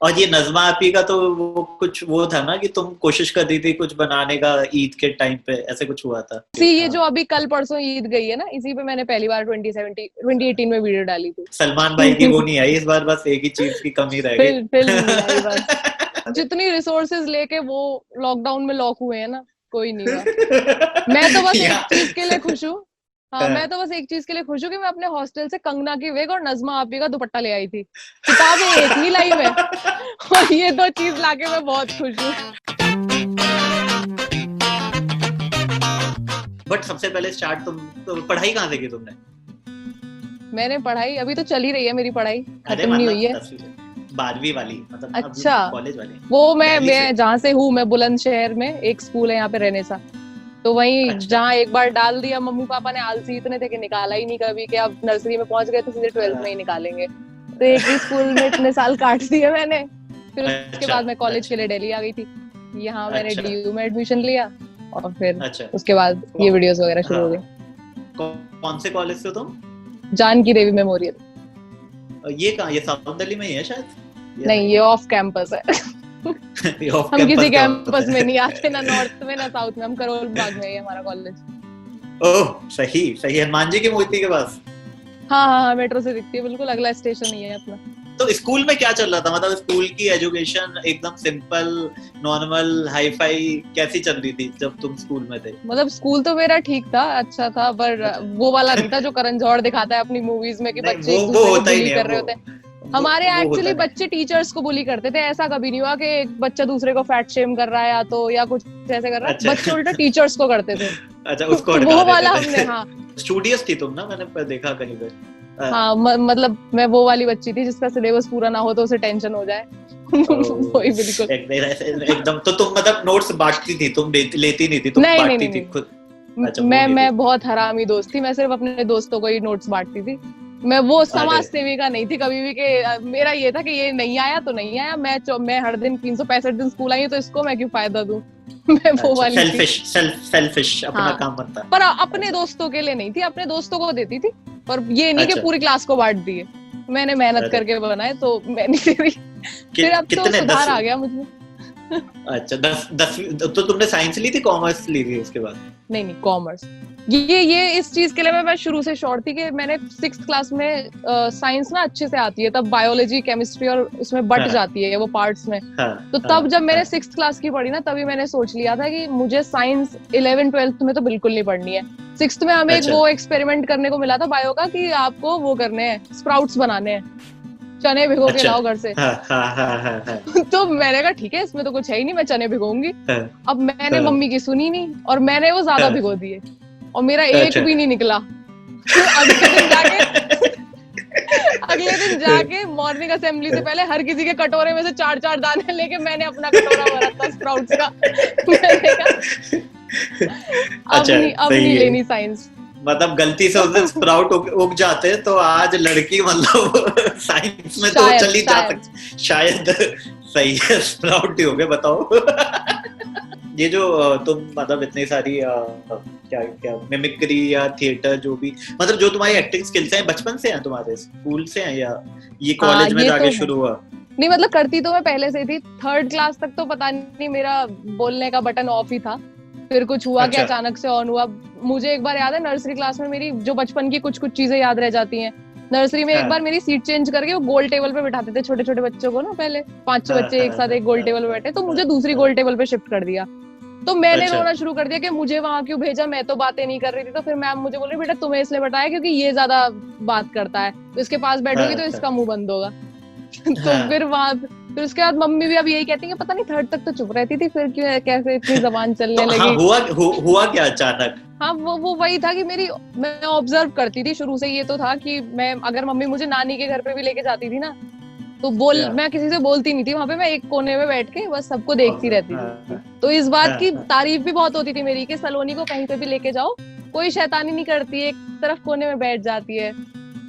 और ये नज़मा आपी का तो वो कुछ वो था ना कि तुम कोशिश कर रही थी कुछ बनाने का ईद के टाइम पे, ऐसे कुछ हुआ था। इसी ये हाँ। जो अभी कल परसों ईद गई है ना, इसी पे मैंने पहली बार 2018 में वीडियो डाली थी। सलमान भाई की वो नहीं आई इस बार, बस एक ही चीज की कमी रह गई। फिल्म नहीं आई बस। जितनी रिसोर्सेज लेके वो लॉकडाउन में लॉक हुए हैं ना, कोई नहीं हुआ। मैं तो बस एक या, चीज के लिए खुश हूँ। हाँ, मैं तो बस एक चीज के लिए खुश हूँ कि मैं अपने हॉस्टल से कंगना की वेग और नज़मा आपी का दुपट्टा ले आई थी। किताबें एक नहीं लाई मैं, और ये दो चीज लाके मैं बहुत खुश हूँ। बट सबसे पहले स्टार्ट तुम तो पढ़ाई कहाँ से की तुमने? मैंने पढ़ाई अभी तो चल ही रही है, मेरी पढ़ाई अरे खत्म नहीं हुई मतलब है। 12वीं वाली, मतलब अभी अच्छा, कॉलेज वाली? वो मैं दिल्ली से? मैं जहाँ से हूँ, मैं बुलंदशहर में एक स्कूल है यहाँ पे रहने सा, तो वहीं अच्छा। जहाँ एक बार डाल दिया, मम्मी पापा ने आलसी इतने थे कि निकाला ही नहीं कभी, कि अब नर्सरी में पहुंच गए तो सीधे 12th में ही निकालेंगे। तो एक ही स्कूल में इतने साल काट दिए मैंने। फिर उसके अच्छा बाद मैं कॉलेज के अच्छा लिए दिल्ली आ गई थी। यहाँ मैंने अच्छा डीयू में एडमिशन लिया, और फिर अच्छा। उसके बाद ये वीडियोस वगैरह शुरू हो हाँ, गई। कौन से कॉलेज से तुम? जानकी देवी मेमोरियल। ये कहाँ, ये साउथ दिल्ली में ही है शायद, या नहीं, ये ऑफ कैंपस है। ये ऑफ हम किसी कैंपस क्या होता कैंपस में नहीं है? आते, ना नॉर्थ में ना साउथ में, हम करोल बाग में है हमारा कॉलेज। ओह सही सही, हनुमान जी की मूर्ति के पास। हाँ हाँ हाँ, मेट्रो से दिखती है बिल्कुल, अगला स्टेशन ही है अपना। तो स्कूल में क्या चल रहा था, मतलब स्कूल की एजुकेशन एकदम सिंपल, नॉर्मल, हाई फाई कैसी चल रही थी जब तुम स्कूल में थे? मतलब स्कूल तो मेरा ठीक था, अच्छा था, पर वो वाला नहीं था जो करण जौहर दिखाता है अपनी मूवीज में, कि नहीं बच्चे एक वो दूसरे को होता ही बुली नहीं है, कर रहे होते हैं। हमारे वो होता एक्चुअली नहीं। बच्चे टीचर्स को बुली करते थे, ऐसा कभी नहीं हुआ कि एक बच्चा दूसरे को फैट शेम कर रहा है या तो, या कुछ ऐसे कर रहा है, अच्छा बच्चे उल्टा टीचर्स को करते थे। अच्छा, उसको हटा वो देते वाला हमने, थे। हाँ। स्टूडियस थी तुम ना, मैंने देखा कहीं पे। हाँ, मतलब मैं वो वाली बच्ची थी जिसका सिलेबस पूरा ना हो तो उसे टेंशन हो जाए। वही बिल्कुल। एकदम तो तुम मतलब नोट्स बांटती थी, तुम लेती नहीं थी, तुम नहीं नहीं बांटती नहीं थी खुद? नहीं, अच्छा वो नहीं थी। मैं बहुत हरामी दोस्त थी, मैं सिर्फ अपने दोस्तों को ही नोट्स बांटती थी। मैं वो अरे समाज सेविका नहीं थी कभी भी, कि मेरा ये था कि ये नहीं आया तो नहीं आया, मैं हर दिन 365 दिन स्कूल आई हूँ तो इसको मैं क्यों फायदा दूं। मैं वो अच्छा, वाली थी। सेल्फिश अपना हाँ, काम बनता। पर अपने अच्छा दोस्तों के लिए नहीं थी, अपने दोस्तों को देती थी, पर ये नहीं कि अच्छा। पूरी क्लास को बांट दिए। मैंने मेहनत अरे करके बनाए तो मैं नहीं दे रही। फिर अब तो कितने, सुधार 10? आ गया मुझमें। अच्छा, 10वीं तो तुमने साइंस ली थी, कॉमर्स ली थी उसके बाद? नहीं नहीं, कॉमर्स। ये इस चीज के लिए मैं शुरू से श्योर थी कि मैंने 6th क्लास में साइंस ना अच्छे से आती है, तब बायोलॉजी केमिस्ट्री और उसमें बट हाँ जाती है वो पार्ट्स में। हाँ तो हाँ तब जब मैंने हाँ। 6th क्लास की पढ़ी ना, तभी मैंने सोच लिया था कि मुझे साइंस 11th-12th में तो बिल्कुल नहीं पढ़नी है। 6th में हमें एक अच्छा वो एक्सपेरिमेंट करने को मिला था बायो का, कि आपको वो करने हैं, स्प्राउट्स बनाने हैं, चने भिगो के अच्छा। लाओ घर से। हाँ हाँ हाँ हाँ हाँ तो मैंने कहा ठीक है, इसमें तो कुछ है ही नहीं, मैं चने भिगोऊंगी। हाँ अब मैंने हाँ, मम्मी की सुनी नहीं, और मैंने वो ज्यादा हाँ, भिगो दिए, और मेरा एक अच्छा। भी नहीं निकला। अगले दिन जाके अगले दिन जाके मॉर्निंग असेंबली से पहले हर किसी के कटोरे में से 4-4 दाने लेके मैंने अपना कटोरा भरा था स्प्राउट्स का। मैंने कहा अच्छा अब सही नहीं है। लेनी साइंस। मतलब गलती से उस दिन स्प्राउट उग जाते तो आज लड़की मतलब साइंस में तो शायद चली जा शायद सकती शायद। सही है, स्प्राउट ही हो गए, बताओ। ये जो तुम मतलब इतनी सारी क्या क्या मिमिक्री या थिएटर, जो भी मतलब जो तुम्हारी एक्टिंग स्किल्स हैं, बचपन से हैं तुम्हारे, स्कूल से हैं, या ये हाँ, कॉलेज में ये तो जाके है। शुरू हुआ? नहीं, मतलब करती तो मैं पहले से ही थी, 3rd क्लास तक तो पता नहीं मेरा बोलने का बटन ऑफ ही था। फिर कुछ हुआ कि अच्छा अचानक से ऑन हुआ। मुझे एक बार याद है, नर्सरी क्लास में मेरी जो बचपन की कुछ कुछ चीजें याद रह जाती हैं। नर्सरी में एक हाँ बार मेरी सीट चेंज करके वो गोल टेबल पे बिठाते थे छोटे छोटे बच्चों को ना, पहले 5-6 हाँ बच्चे हाँ एक साथ हाँ एक गोल हाँ टेबल पे बैठे, तो हाँ मुझे दूसरी हाँ। गोल टेबल पे शिफ्ट कर दिया। तो मैंने अच्छा रोना शुरू कर दिया कि मुझे वहां क्यों भेजा, मैं तो बातें नहीं कर रही थी। तो फिर मैम मुझे बोल रही, बेटा तुम्हें इसलिए बताया क्योंकि ये ज्यादा बात करता है, तो इसके पास हाँ बैठोगी तो हाँ इसका मुंह बंद होगा। तो हाँ। फिर उसके बाद मम्मी भी अब यही कहती है, पता नहीं 3rd तक तो चुप रहती थी, फिर क्यों कैसे इतनी जबान तो चलने हाँ, लगी। हुआ क्या अचानक? हाँ, वो वही था कि मैं ऑब्जर्व करती थी शुरू से। ये तो था कि मैं अगर मम्मी मुझे नानी के घर पे भी लेके जाती थी ना, तो क्या? मैं किसी से बोलती नहीं थी वहां पे, मैं एक कोने में बैठ के बस सबको देखती रहती हाँ थी। हाँ तो इस बात हाँ की हाँ। तारीफ भी बहुत होती थी मेरी कि सलोनी को कहीं पे भी लेके जाओ, कोई शैतानी नहीं करती है, एक तरफ कोने में बैठ जाती है।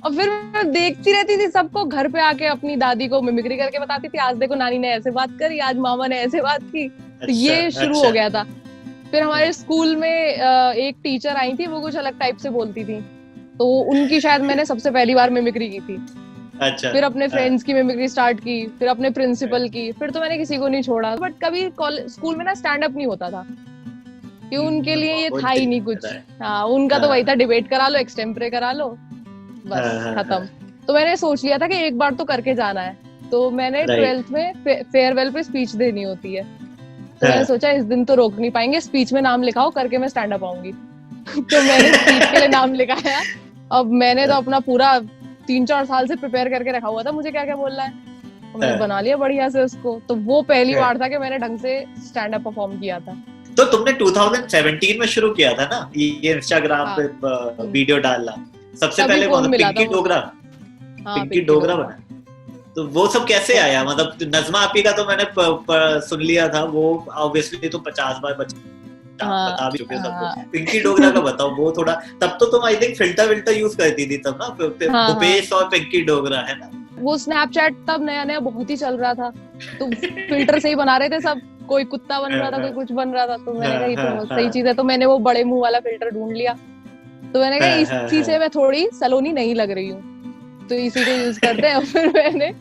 और फिर मैं देखती रहती थी सबको, घर पे आके अपनी दादी को मिमिक्री करके बताती थी, आज देखो नानी ने ऐसे बात करी, आज मामा ने ऐसे बात की। तो अच्छा ये शुरू हो अच्छा। गया था। फिर हाँ, हमारे स्कूल में एक टीचर आई थी, वो कुछ अलग टाइप से बोलती थी, तो उनकी शायद मैंने सबसे पहली बार मिमिक्री की थी। अच्छा फिर अपने फ्रेंड्स की मिमिक्री स्टार्ट की, फिर अपने प्रिंसिपल की, फिर तो मैंने किसी को नहीं छोड़ा। बट कभी स्कूल में ना स्टैंड अप नहीं होता था, कि उनके लिए ये वो था ही नहीं कुछ। हाँ, उनका तो वही था, डिबेट करा लो, एक्सटेम्परे करा लो, बस खत्म। तो मैंने सोच लिया था कि एक बार तो करके जाना है। तो मैंने 12th में फेयरवेल पे स्पीच देनी होती है, तो मैंने सोचा इस दिन तो रोक नहीं पाएंगे, स्पीच में नाम लिखाओ, करके मैं स्टैंड अप आऊंगी। तो मैंने स्पीच के लिए नाम लिखाया। अब मैंने तो अपना पूरा 3-4 साल से प्रिपेयर करके रखा हुआ था, मुझे क्या क्या बोलना है, तो मैंने बना लिया बढ़िया से उसको। तो वो पहली बार था कि मैंने ढंग से स्टैंड अप परफॉर्म किया था। तो तुमने 2017 में शुरू किया था ना ये इंस्टाग्राम पे वीडियो डालना, सबसे पहले पिंकी डोगरा, पिंकी डोगरा बना। तो वो सब कैसे आया? मतलब नज़मा आपी का तो मैंने सुन लिया था, वो ऑब्वियसली तो 50 बार बता भी चुके सबको। पिंकी डोगरा का बताओ, वो थोड़ा, तब तो तुम आई थिंक फिल्टर यूज करती थी तब ना, भूपेश और पिंकी डोगरा, है ना? वो स्नैपचैट तब नया नया बहुत ही चल रहा था, तो फिल्टर से ही बना रहे थे सब, कोई कुत्ता बन रहा था, कोई कुछ बन रहा था। तो मैंने कहा ये तो बहुत सही चीज है, तो मैंने वो बड़े मुंह वाला फिल्टर ढूंढ लिया। तो मैंने कहा इसी से मैं थोड़ी सलोनी नहीं लग रही हूँ, तो इसी को यूज करते हैं। फिर मैंने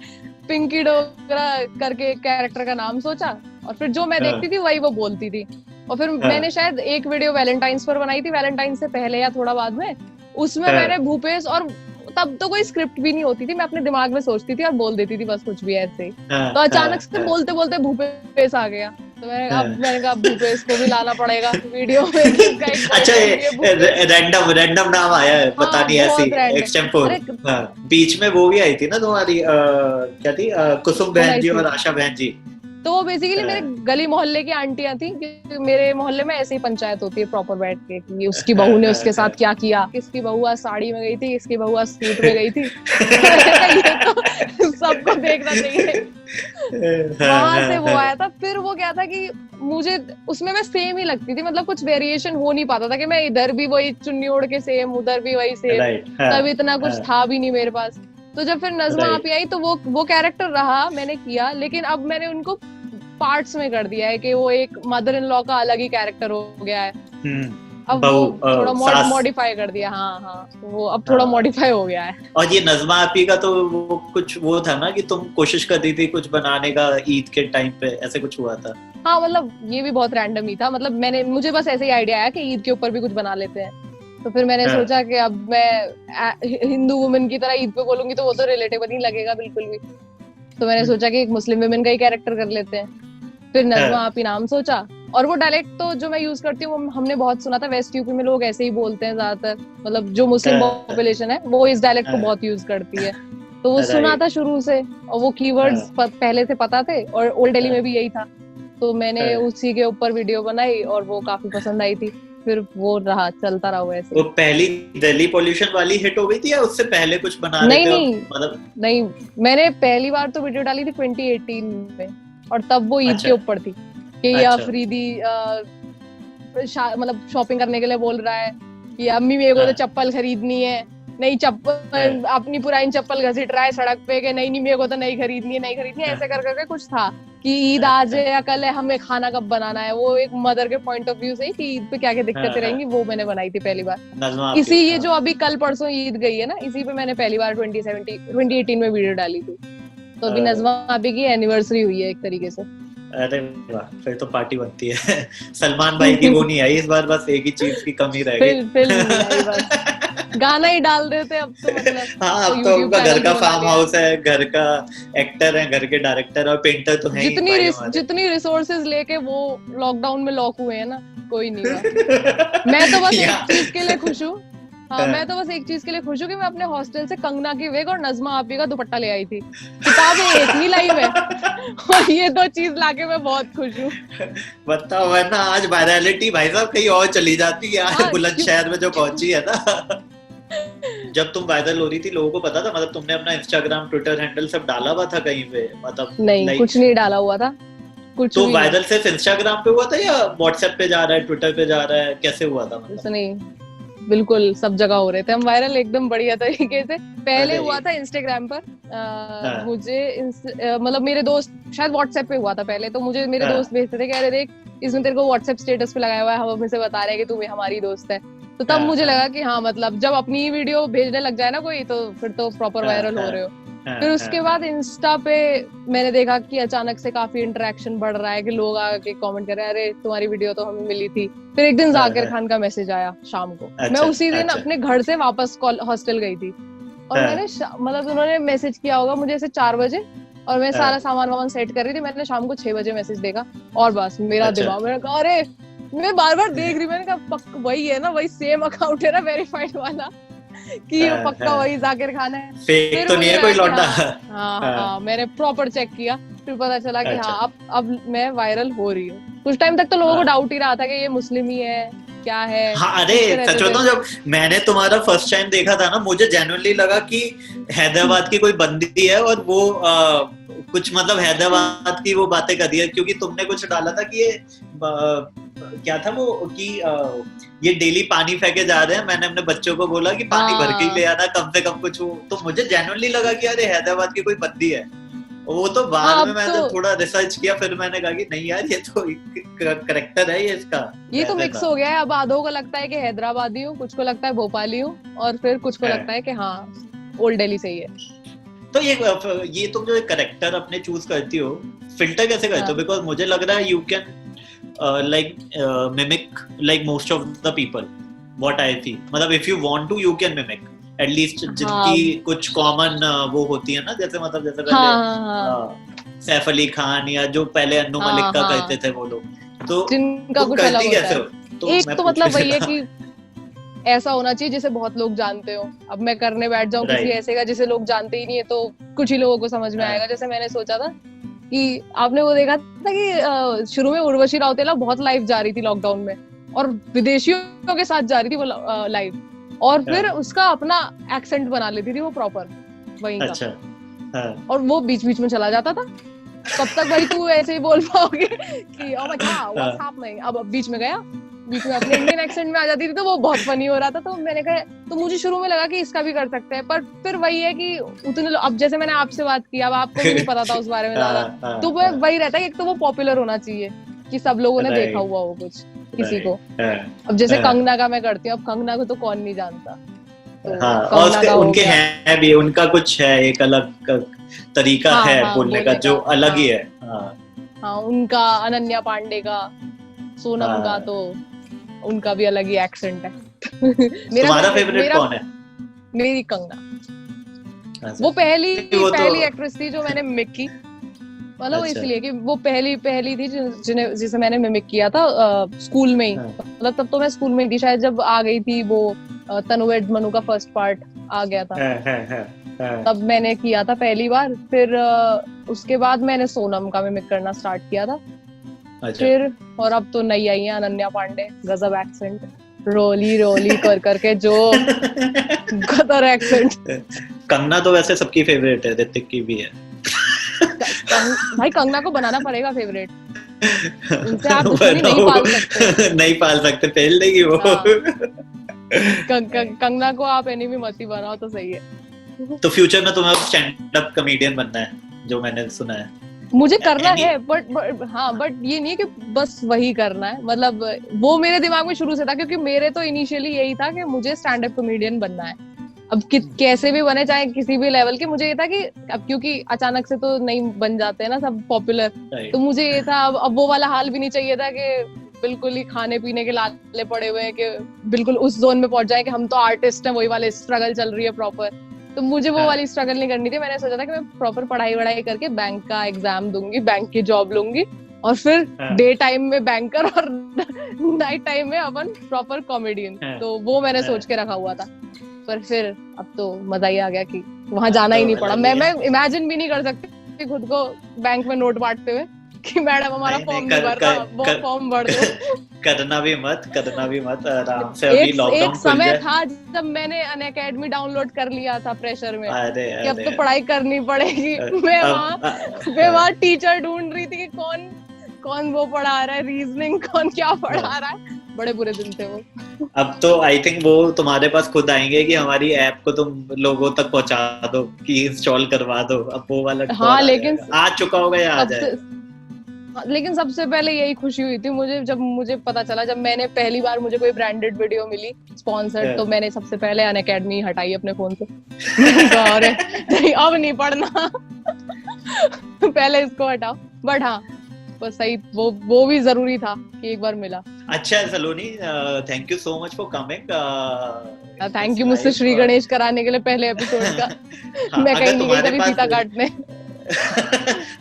पिंकी डोगरा करके कैरेक्टर का नाम सोचा, और फिर जो मैं देखती थी वही वो बोलती थी। और फिर मैंने शायद एक वीडियो वैलेंटाइंस पर बनाई थी, वैलेंटाइंस से पहले या थोड़ा बाद में, उसमें मैंने भूपेश, और तब तो कोई स्क्रिप्ट भी नहीं होती थी, मैं अपने दिमाग में सोचती थी और बोल देती थी बस कुछ भी ऐसे ही। तो अचानक से बोलते बोलते भूपेश आ गया, तो मैंने कहा भूपेश को भी लाना पड़ेगा वीडियो में। अच्छा, रैंडम नाम आया है, पता नहीं ऐसी एक्सटेम्पोर। बीच में वो भी आई थी ना तुम्हारी, क्या थी, कुसुम बहन जी और आशा बहन जी। तो वो बेसिकली मेरे गली मोहल्ले की आंटियां थी, क्योंकि मेरे मोहल्ले में ऐसे ही पंचायत होती है प्रॉपर बैठ के, कि उसकी बहू ने उसके साथ क्या किया, किसकी बहू आज साड़ी में गई थी, किसकी बहू आज सूट में गई थी। ये तो सबको देखना चाहिए। वहां से वो आया था। फिर वो क्या था कि मुझे उसमें मैं सेम ही लगती थी, मतलब कुछ वेरिएशन हो नहीं पाता था कि मैं इधर भी वही चुन्नी ओढ़ के सेम, उधर भी वही सेम, तब इतना कुछ था भी नहीं मेरे पास। तो जब फिर नज़मा आपी आई तो वो कैरेक्टर रहा, मैंने किया, लेकिन अब मैंने उनको पार्ट्स में कर दिया है कि वो एक मदर इन लॉ का अलग ही कैरेक्टर हो गया है। अब वो थोड़ा मॉडिफाई कर दिया। हाँ, वो अब थोड़ा मॉडिफाई हो गया है। और ये नज़मा आपी का तो वो कुछ वो था ना कि तुम कोशिश कर रही थी कुछ बनाने का ईद के टाइम पे, ऐसे कुछ हुआ था? हाँ, मतलब ये भी बहुत रैंडम ही था, मतलब मुझे बस ऐसे ही आइडिया आया कि ईद के ऊपर भी कुछ बना लेते हैं। तो फिर मैंने सोचा कि अब मैं हिंदू वुमेन की तरह ईद पे बोलूंगी तो वो तो रिलेटेबल नहीं लगेगा बिल्कुल भी। तो मैंने सोचा कि एक मुस्लिम वुमेन का ही कैरेक्टर कर लेते हैं। फिर नज़मा आपी नाम सोचा, और वो डायलेक्ट तो जो मैं यूज करती हूँ हमने बहुत सुना था, वेस्ट यूपी में लोग ऐसे ही बोलते हैं ज्यादातर, मतलब जो मुस्लिम पॉपुलेशन है वो इस डायलेक्ट को बहुत यूज करती है। तो वो सुना था शुरू से, और वो कीवर्ड्स पहले से पता थे, और ओल्ड दिल्ली में भी यही था। तो मैंने उसी के ऊपर वीडियो बनाई और वो काफी पसंद आई थी। फिर वो रहा, चलता रहा वैसे। वो पहली दिल्ली पॉल्यूशन वाली हिट हो गई थी या उससे पहले कुछ बना रहे थे? मतलब नहीं, मैंने पहली बार तो वीडियो डाली थी 2018 में, और तब वो ईद के ऊपर थी कि ये अफरीदी मतलब शॉपिंग करने के लिए बोल रहा है कि अम्मी मेरे को तो चप्पल खरीदनी है, नई चप्पल, अपनी पुरानी चप्पल घसीट रहा है सड़क पे कि नहीं मेरे को तो नहीं खरीदनी है, ऐसे कर करके कुछ था कि ईद आज है या कल है, हमें खाना कब बनाना है। वो एक मदर के पॉइंट ऑफ व्यू से कि ईद पे क्या क्या दिक्कतें रहेंगी, वो मैंने बनाई थी पहली बार। इसी ये जो अभी कल परसों ईद गई है ना, इसी पे मैंने पहली बार 2018 में वीडियो डाली थी। तो अभी नज़मा आपी की एनिवर्सरी हुई है एक तरीके से। अरे वाह, फिर तो पार्टी बनती है। सलमान भाई की वो नहीं आई इस बार, बस एक ही चीज की कमी रह गई, फिल्म नहीं आई बस। गाना ही डाल देते अब तो, मतलब हाँ, अब तो उनका घर का फार्म हाउस है, घर का एक्टर है, घर के डायरेक्टर और पेंटर तो है। जितनी रिसोर्सेज लेके वो लॉकडाउन में लॉक हुए हैं ना, कोई नहीं हुआ। मैं तो बस एक चीज के लिए खुश हूँ। हाँ, मैं तो बस एक चीज के लिए खुश हूँ कि मैं अपने हॉस्टल से कंगना की वेग और नज़मा आपी का दुपट्टा ले आई थी। किताबें एक ही लाई में, और ये दो चीज लाके मैं बहुत खुश हूँ। बताओ, वरना आज वायरलिटी भाई साहब कहीं और चली जाती है, आज बुलंदशहर में जो पहुंची है ना। जब तुम वायरल हो रही थी, लोगों को पता था? मतलब तुमने अपना इंस्टाग्राम, ट्विटर हैंडल सब डाला हुआ था कहीं पे? मतलब नहीं, कुछ नहीं डाला हुआ था। कुछ तो वायरल सिर्फ इंस्टाग्राम पे हुआ था या व्हाट्सएप पे जा रहा है, ट्विटर पे जा रहा है, कैसे हुआ था? मतलब नहीं, बिल्कुल सब जगह हो रहे थे हम वायरल एकदम बढ़िया तरीके से। पहले हुआ था इंस्टाग्राम पर। मुझे मतलब मेरे दोस्त, शायद व्हाट्सएप पे हुआ था पहले, तो मुझे मेरे दोस्त भेजते थे कि अरे देख, इसमें तेरे को व्हाट्सएप स्टेटस पे लगाया हुआ है, हम अपने से बता रहे हैं कि तू हमारी दोस्त है। तो तब मुझे लगा कि हाँ, मतलब जब अपनी वीडियो भेजने लग जाए ना कोई, तो फिर तो प्रॉपर वायरल हो रहे हो। फिर उसके बाद इंस्टा पे मैंने देखा कि अचानक से काफी इंटरेक्शन बढ़ रहा है, कि लोग आके कमेंट कर रहे हैं, अरे तुम्हारी वीडियो तो हमें मिली थी। फिर एक दिन जाकिर खान का मैसेज आया शाम को। मैं उसी दिन अपने घर से वापस हॉस्टल गई थी, और मैंने मतलब उन्होंने मैसेज किया होगा मुझे ऐसे 4 बजे, और मैं सारा सामान वामान सेट कर रही थी। मैंने शाम को 6 बजे मैसेज देखा, और बस मेरा दिमाग, मैंने कहा अरे, मैं बार बार देख रही, मैंने कहा वही है ना, वही सेम अकाउंट है ना वेरीफाइड वाला, कि ये पक्का वही जाकिर खान है, फेक तो नहीं है कोई लौंडा। हाँ, मैंने प्रॉपर चेक किया, फिर पता चला कि हाँ अब मैं वायरल हो रही हूँ। कुछ टाइम तक तो लोगों को डाउट ही रहा था कि ये मुस्लिम ही है क्या है। हाँ, अरे सच बताऊं, जब मैंने तुम्हारा फर्स्ट टाइम देखा था ना, मुझे जेन्युइनली लगा कि हैदराबाद की कोई बंदी है, और वो कुछ मतलब हैदराबाद की वो बातें कर रही है, क्योंकि तुमने कुछ डाला था कि ये क्या था वो, कि ये डेली पानी फेंके जा रहे हैं। मैंने अपने बच्चों को बोला कि पानी भर के ले आना कम से कम कुछ हो, तो मुझे जेन्युइनली लगा कि अरे हैदराबाद की कोई बंदी है। वो तो बाद में मैंने थोड़ा रिसर्च किया, फिर मैंने कहा कि नहीं यार, ये तो करेक्टर है ये इसका, ये तो मिक्स हो गया है। अब आधों को लगता है कि हैदराबादी हूँ, कुछ को लगता है भोपाली हूँ, और फिर कुछ को लगता है कि हाँ ओल्ड दिल्ली से ही है। तो ये तुम जो एक करेक्टर अपने चूज करती हो, फिल्टर कैसे करते हो? बिकॉज मुझे लग रहा है you can like mimic like most of the people, what I see, मतलब if you want to you can mimic at least जिनकी कुछ कॉमन वो होती है ना, जैसे मतलब जैसे पहले सैफ अली खान, या जो पहले अन्नू मलिक का कहते थे वो लोग, तो जिनका कुछ अलग होता है। तो एक तो मतलब वही है कि ऐसा होना चाहिए जिसे बहुत लोग जानते हो। अब मैं करने बैठ जाऊं किसी ऐसे का जिसे लोग जानते ही नहीं है, तो कुछ ही लोगों को समझ में आएगा। जैसे मैंने सोचा था कि आपने वो देखा था कि शुरू में उर्वशी राउतेला बहुत लाइव जा रही थी लॉकडाउन में, और विदेशियों के साथ जा रही थी वो लाइव, और फिर उसका अपना एक्सेंट बना लेती थी वो प्रॉपर वहीं का, और वो बीच बीच में चला जाता था। कब तक भाई तू ऐसे ही बोल पाओगे कि oh my God what's happening. अब बीच में गया, बीच में अपने इंडियन एक्सेंट में आ जाती थी, तो वो बहुत फनी हो रहा था। तो मैंने कहा, तो मुझे शुरू में लगा कि इसका भी कर सकते हैं, पर फिर वही है कि उतने अब जैसे मैंने आपसे बात की, अब आपको भी नहीं पता था उस बारे में ज्यादा, तो वो वही रहता है कि एक तो वो पॉपुलर होना चाहिए कि सब लोगों ने देखा हुआ हो कुछ किसी को। अब जैसे कंगना का मैं करती हूँ, अब कंगना को तो कौन नहीं जानता, और उनके हैं भी, उनका कुछ है एक अलग तरीका है बोलने का जो अलग ही है। हाँ, उनका, अनन्या पांडे का, सोनम का, तो उनका भी अलग ही एक्सेंट है। तुम्हारा फेवरेट कौन है? मेरी कंगना। वो पहली एक्ट्रेस थी जो मैंने मिमिक की, मतलब इसलिए कि वो पहली थी जिसे मैंने मिमिक किया था स्कूल में ही। मतलब तब तो मैं स्कूल में थी शायद, जब आ गई थी वो तनुवेद मनु का फर्स्ट पार्ट आ गया था, तब मैंने किया था पहली बार। फिर उसके बाद मैंने सोनम का मिमिक करना स्टार्ट किया था। फिर और अब तो नई आई है अनन्या पांडे, गजब एक्सेंट, रोली कर करके जो गदर एक्सेंट। कंगना तो वैसे सबकी फेवरेट है, ऋतिक की भी है। भाई कंगना को बनाना पड़ेगा फेवरेट, उनसे आप दुश्मनी नहीं पाल सकते फेल देगी वो। कंगना को आप एनिमी मत ही बनाओ तो सही है। तो फ्यूचर में तुम्हें स्टैंड अप कॉमेडियन बनना है, जो मैंने सुना है। मुझे करना है, बट ये नहीं है कि बस वही करना है। मतलब वो मेरे दिमाग में शुरू से था, क्योंकि मेरे तो इनिशियली यही था कि मुझे स्टैंड अप कॉमेडियन बनना है। अब कैसे भी बने, चाहे किसी भी लेवल के, मुझे ये था कि अब क्योंकि अचानक से तो नहीं बन जाते हैं ना सब पॉपुलर, तो मुझे ये था अब वो वाला हाल भी नहीं चाहिए था कि बिल्कुल ही खाने पीने के लाले पड़े हुए हैं, कि बिल्कुल उस जोन में पहुंच जाए कि हम तो आर्टिस्ट हैं, वही वाले स्ट्रगल चल रही है प्रॉपर। तो मुझे वो वाली स्ट्रगल नहीं करनी थी। मैंने सोचा था कि मैं प्रॉपर पढ़ाई करके बैंक का एग्जाम दूंगी, बैंक की जॉब लूंगी, और फिर डे टाइम में बैंकर और नाइट टाइम में अपन प्रॉपर कॉमेडियन। तो वो मैंने सोच के रखा हुआ था, पर फिर अब तो मजा ही आ गया कि वहां जाना ही नहीं पड़ा। मैं इमेजिन भी नहीं कर सकती खुद को बैंक में नोट बांटते हुए कि मैडम हमारा फॉर्म नहीं भर रहा, वो फॉर्म भर दो। करना भी मत, आराम से अभी लॉकडाउन एक समय था जब मैंने अनअकैडमी डाउनलोड कर लिया था प्रेशर में कि अब तो पढ़ाई करनी पड़ेगी। मैं वहाँ टीचर ढूंढ रही थी कि कौन वो पढ़ा रहा है, रीजनिंग कौन क्या पढ़ा रहा है। बड़े बुरे दिन थे वो। अब तो आई थिंक वो तुम्हारे पास खुद आएंगे कि हमारी ऐप को तुम लोगों तक पहुंचा दो, कि इंस्टॉल करवा दो। अब वो वाला हाँ, लेकिन आ चुका होगा या आ जाए? हाँ, लेकिन सबसे पहले यही खुशी हुई थी मुझे जब मुझे पता चला, जब मैंने पहली बार मुझे कोई ब्रांडेड वीडियो मिली स्पॉन्सर्ड, तो मैंने सबसे पहले अनअकैडमी हटाई अपने फोन से। मैंने कहा अरे नहीं अब नहीं पढ़ना पहले इसको हटाओ। बट हाँ बस सही, वो भी जरूरी था कि एक बार मिला। अच्छा Saloni, thank you so much for coming. Thank you मुझसे श्री गणेश कराने के लिए पहले एपिसोड का। हाँ, मैं अगर कहीं नहीं गई तुम्हारे कभी पास फीता काटने।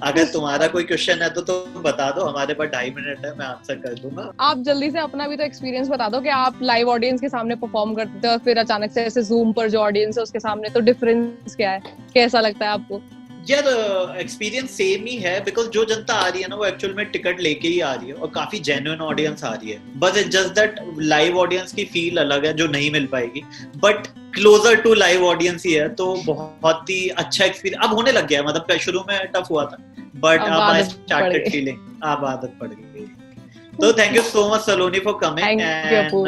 अगर तुम्हारा कोई क्वेश्चन है तो तुम बता दो, हमारे पास 2.5 मिनट है, मैं आंसर कर दूंगा। आप जल्दी से अपना भी तो एक्सपीरियंस बता दो कि आप लाइव ऑडियंस के सामने परफॉर्म करते हो और फिर अचानक से ऐसे जूम पर जो ऑडियंस है उसके सामने, तो डिफरेंस क्या है, कैसा लगता है आपको? यार एक्सपीरियंस सेम ही है, बिकॉज जो जनता आ रही है ना वो एक्चुअल में टिकट लेके ही आ रही है और काफी जेन्युइन ऑडियंस आ रही है। बस it's just that live audience की फील अलग है जो नहीं मिल पाएगी, but closer to live audience ही है, तो बहुत ही अच्छा एक्सपीरियंस अब होने लग गया है। मतलब शुरू में टफ हुआ था, बट अब आई स्टार्टेड फीलिंग, अब आदत पड़ गई। So thank you so much Saloni for coming, and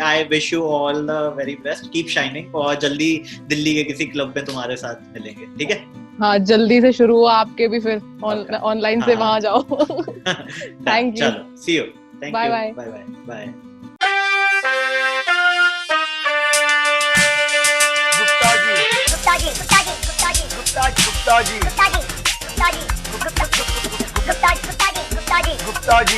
I wish you all the very best, keep shining, और जल्दी दिल्ली के किसी क्लब में तुम्हारे साथ मिलेंगे, ठीक है? हाँ जल्दी से शुरू हुआ आपके भी, फिर ऑनलाइन से वहां जाओ। थैंक यू, चलो see you, thank Bye you, bye. bye bye. Gupta ji